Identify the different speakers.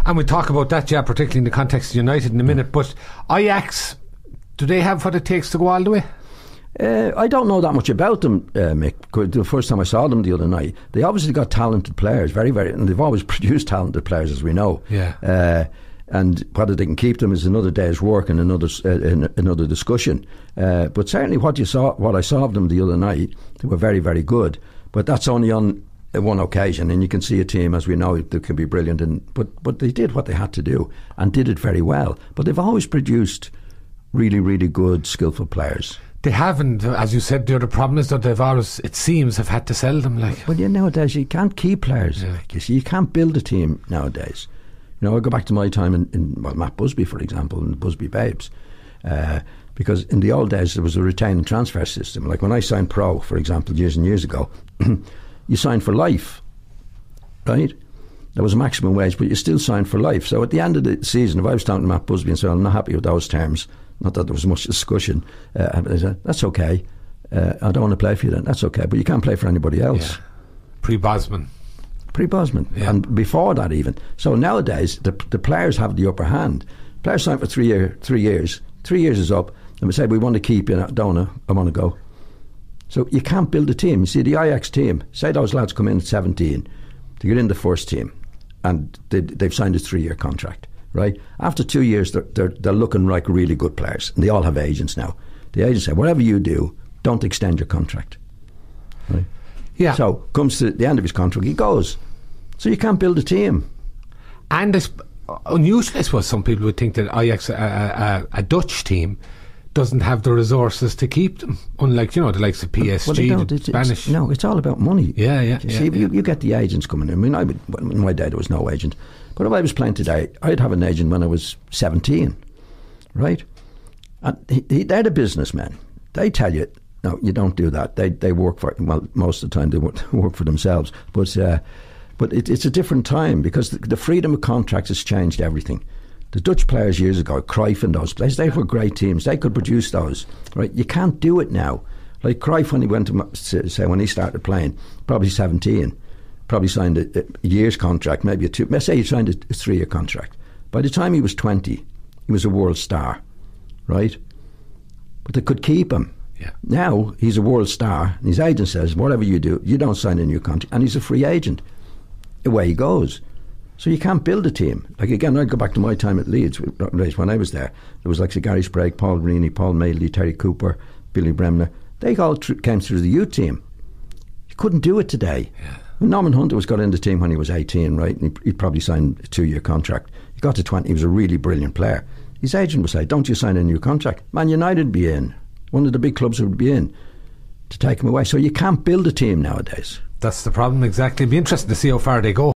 Speaker 1: And we'll talk about that, yeah, particularly in the context of United in a minute. But Ajax, do they have what it takes to go all the way?
Speaker 2: I don't know that much about them, Mick. The first time I saw them the other night, they obviously got talented players, very, very, and they've always produced talented players, as we know.
Speaker 1: Yeah.
Speaker 2: And whether they can keep them is another day's work and another discussion. But certainly, what I saw of them the other night, they were very, very good. But that's only on one occasion, and you can see a team, as we know, that can be brilliant. But they did what they had to do and did it very well. But they've always produced really, really good, skillful players. They
Speaker 1: haven't, as you said, the other problem is that they've always, it seems, have had to sell them.
Speaker 2: Well, nowadays you can't keep players. Yeah. You see, you can't build a team nowadays. I go back to my time in Matt Busby, for example, and the Busby Babes. Because in the old days there was a retain and transfer system. Like when I signed pro, for example, years and years ago, you signed for life, right? There was a maximum wage, but you still signed for life. So at the end of the season, if I was talking to Matt Busby and said, I'm not happy with those terms, not that there was much discussion, I said, that's okay. I don't want to play for you then. That's okay, but you can't play for anybody else.
Speaker 1: Yeah. Pre-Bosman,
Speaker 2: yeah. And before that even. So nowadays the players have the upper hand. Players sign for 3 years. 3 years is up, and we say we want to keep you. Don't I want to go. So you can't build a team. You see, the Ajax team, say those lads come in at 17 to get in the first team, and they've signed a 3-year contract. Right? After 2 years, they're looking like really good players, and they all have agents now. The agents say, whatever you do, don't extend your contract. Right?
Speaker 1: Yeah.
Speaker 2: So comes to the end of his contract, he goes. So you can't build a team.
Speaker 1: And unusually, I suppose some people would think that Ajax, a Dutch team, doesn't have the resources to keep them, unlike the likes of PSG, the Spanish.
Speaker 2: No, it's all about money.
Speaker 1: Yeah.
Speaker 2: You get the agents coming in. I mean, in my day there was no agent. But if I was playing today, I'd have an agent when I was 17, right? And they're the businessmen. They tell you, no, you don't do that. They work for, well, most of the time they work for themselves. But it's a different time because the freedom of contracts has changed everything. The Dutch players years ago, Cruyff and those players, they were great teams. They could produce those, right? You can't do it now. Like Cruyff, when he went to, say, when he started playing, probably 17, probably signed a year's contract, maybe let's say he signed a 3-year contract. By the time he was 20, he was a world star, right? But they could keep him.
Speaker 1: Yeah.
Speaker 2: Now he's a world star, and his agent says, whatever you do, you don't sign a new contract, and he's a free agent. Away he goes. So you can't build a team. Like again, I'd go back to my time at Leeds when I was there. There was like Gary Sprague, Paul Greeny, Paul Madeley, Terry Cooper, Billy Bremner. They all came through the youth team. You couldn't do it today.
Speaker 1: Yeah.
Speaker 2: Norman Hunter got in the team when he was 18, right? And he probably signed a 2-year contract. He got to 20, he was a really brilliant player. His agent would say, don't you sign a new contract. Man United would be in. One of the big clubs would be in to take him away. So you can't build a team nowadays.
Speaker 1: That's the problem, exactly. It'd be interesting to see how far they go.